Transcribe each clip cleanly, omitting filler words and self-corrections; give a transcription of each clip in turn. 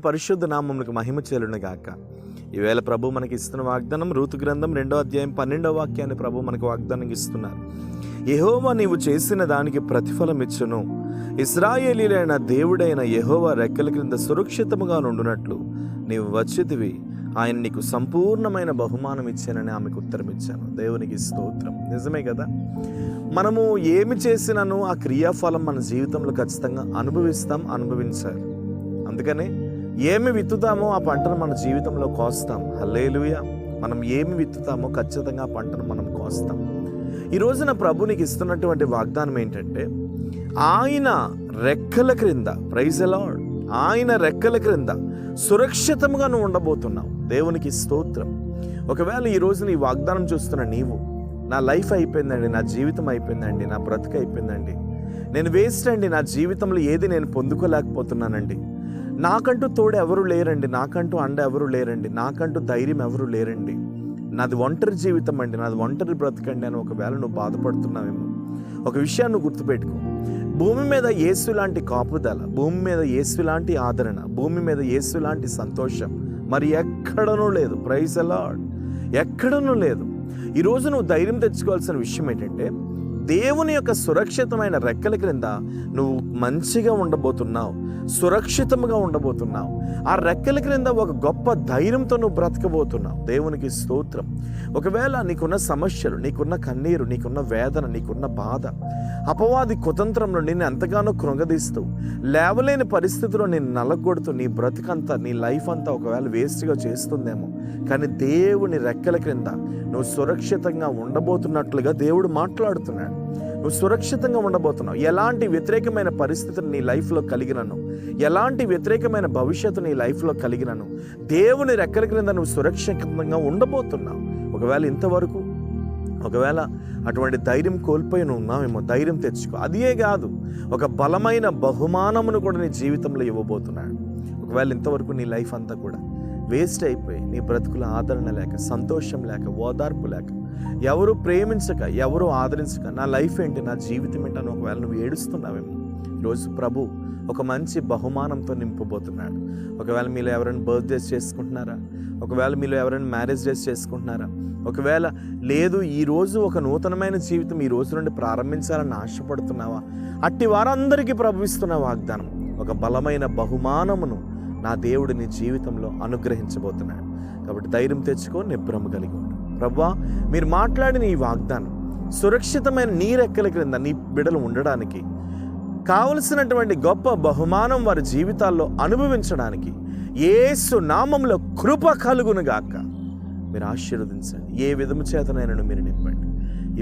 పరిశుద్ధ నామమునకు మహిమ చెల్లును గాక. ఈవేళ ప్రభు మనకి ఇస్తున్న వాగ్దానం రూతు గ్రంథం 2వ అధ్యాయం 12వ వాక్యాన్ని ప్రభు మనకు వాగ్దానం ఇస్తున్నారు. యెహోవా నీవు చేసిన దానికి ప్రతిఫలం ఇచ్చును. ఇశ్రాయేలీయులైన దేవుడైన యెహోవా రెక్కల క్రింద సురక్షితముగా నుండునట్లు నీవు వచ్చితివి. ఆయన నీకు సంపూర్ణమైన బహుమానం ఇచ్చానని ఆమెకు ఉత్తరం ఇచ్చాను. దేవునికి స్తోత్రం. నిజమే కదా, మనము ఏమి చేసినాను ఆ క్రియాఫలం మన జీవితంలో ఖచ్చితంగా అనుభవించాలి. అందుకనే ఏమి విత్తుతామో ఆ పంటను మన జీవితంలో కోస్తాం. హల్లెలూయా. మనం ఏమి విత్తుతామో ఖచ్చితంగా ఆ పంటను మనం కోస్తాం. ఈ రోజున ప్రభు నీకు ఇస్తున్నటువంటి వాగ్దానం ఏంటంటే, ఆయన రెక్కల క్రింద, ప్రైజ్ ది లార్డ్, ఆయన రెక్కల క్రింద సురక్షితంగా నువ్వు ఉండబోతున్నావు. దేవునికి స్తోత్రం. ఒకవేళ ఈ రోజున ఈ వాగ్దానం చూస్తున్న నీవు, నా లైఫ్ అయిపోయిందండి, నా జీవితం అయిపోయిందండి, నా బ్రతుకు అయిపోయిందండి, నేను వేస్ట్ అండి, నా జీవితంలో ఏది నేను పొందుకోలేకపోతున్నానండి, నాకంటూ తోడు ఎవరు లేరండి, నాకంటూ అండ ఎవరు లేరండి, నాకంటూ ధైర్యం ఎవరు లేరండి, నాది ఒంటరి జీవితం అండి, నాది ఒంటరి బ్రతకండి అని ఒకవేళ నువ్వు బాధపడుతున్నావేమో, ఒక విషయాన్ని గుర్తుపెట్టుకో. భూమి మీద యేసు లాంటి కాపుదల, భూమి మీద యేసు లాంటి ఆదరణ, భూమి మీద యేసు లాంటి సంతోషం మరి ఎక్కడనూ లేదు. Praise the lord. ఎక్కడనూ లేదు. ఈరోజు నువ్వు ధైర్యం తెచ్చుకోవాల్సిన విషయం ఏంటంటే, దేవుని యొక్క సురక్షితమైన రెక్కల క్రింద నువ్వు మంచిగా ఉండబోతున్నావు, సురక్షితంగా ఉండబోతున్నావు. ఆ రెక్కల క్రింద ఒక గొప్ప ధైర్యంతో నువ్వు బ్రతకబోతున్నావు. దేవునికి స్తోత్రం. ఒకవేళ నీకున్న సమస్యలు, నీకున్న కన్నీరు, నీకున్న వేదన, నీకున్న బాధ, అపవాది కుతంత్రంలో నిన్ను ఎంతగానో కృంగదీస్తూ, లేవలేని పరిస్థితిలో నిన్ను నలగొడుతూ, నీ బ్రతుకంతా, నీ లైఫ్ అంతా ఒకవేళ వేస్ట్గా చేస్తుందేమో, కానీ దేవుని రెక్కల క్రింద నువ్వు సురక్షితంగా ఉండబోతున్నట్లుగా దేవుడు మాట్లాడుతున్నాడు. నువ్వు సురక్షితంగా ఉండబోతున్నావు. ఎలాంటి వ్యతిరేకమైన పరిస్థితులు నీ లైఫ్లో కలిగినను, ఎలాంటి వ్యతిరేకమైన భవిష్యత్తు నీ లైఫ్లో కలిగినను, దేవుని రెక్కల క్రింద నువ్వు సురక్షితంగా ఉండబోతున్నావు. ఒకవేళ అటువంటి ధైర్యం కోల్పోయి నువ్వు ఉన్నావేమో, ధైర్యం తెచ్చుకో. అదే కాదు, ఒక బలమైన బహుమానమును కూడా నీ జీవితంలో ఇవ్వబోతున్నాడు. ఒకవేళ ఇంతవరకు నీ లైఫ్ అంతా కూడా వేస్ట్ అయిపోయి, నీ బ్రతుకుల ఆదరణ లేక, సంతోషం లేక, ఓదార్పు లేక, ఎవరు ప్రేమించక, ఎవరు ఆదరించక, నా లైఫ్ ఏంటి, నా జీవితం ఏంటి అని ఒకవేళ నువ్వు ఏడుస్తున్నావేమో, ఈరోజు ప్రభు ఒక మంచి బహుమానంతో నింపబోతున్నాడు. ఒకవేళ మీలో ఎవరైనా బర్త్డేస్ చేసుకుంటున్నారా? ఒకవేళ మీలో ఎవరైనా మ్యారేజ్ డేస్ చేసుకుంటున్నారా? ఒకవేళ లేదు, ఈరోజు ఒక నూతనమైన జీవితం ఈ రోజు నుండి ప్రారంభించాలని ఆశపడుతున్నావా? అట్టి వారందరికీ ప్రభు ఇస్తున్న వాగ్దానం, ఒక బలమైన బహుమానమును నా దేవుడు నీ జీవితంలో అనుగ్రహించబోతున్నాడు. కాబట్టి ధైర్యం తెచ్చుకో, నిబ్బరం కలిగి ఉండు. ప్రభువా, మీరు మాట్లాడిన ఈ వాగ్దానం సురక్షితమైన నీ రెక్కల క్రింద నీ బిడ్డలు ఉండడానికి, కావలసినటువంటి గొప్ప బహుమానం వారి జీవితాల్లో అనుభవించడానికి యేసు నామములో కృప కలుగునుగాక. మీరు ఆశీర్వదించండి. ఏ విధము చేతనైనా మీరు నింపండి.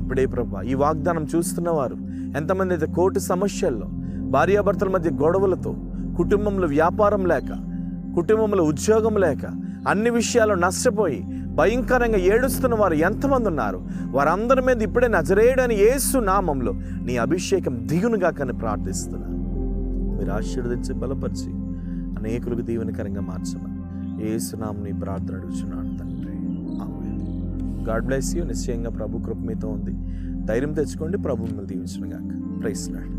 ఇప్పుడే ప్రభువా, ఈ వాగ్దానం చూస్తున్నవారు ఎంతమంది అయితే కోర్టు సమస్యల్లో, భార్యాభర్తల మధ్య గొడవలతో, కుటుంబంలో వ్యాపారం లేక, కుటుంబంలో ఉద్యోగం లేక, అన్ని విషయాలు నష్టపోయి భయంకరంగా ఏడుస్తున్న వారు ఎంతమంది ఉన్నారు? వారందరి మీద ఇప్పుడే నజరేయుడని యేసు నామంలో నీ అభిషేకం దిగునుగా కానీ ప్రార్థిస్తున్నాను. మీరు ఆశీర్వదించి బలపరిచి అనేకులకు దీవెనకరంగా మార్చమని యేసు నామమున నీ ప్రార్థన అడుగుచున్నాను తండ్రి. ఆమేన్. God bless you. నిశ్చయంగా ప్రభు కృప మీతో ఉంది. ధైర్యం తెచ్చుకోండి. ప్రభు మిమ్మల్ని దీవించును గాక. Praise lord.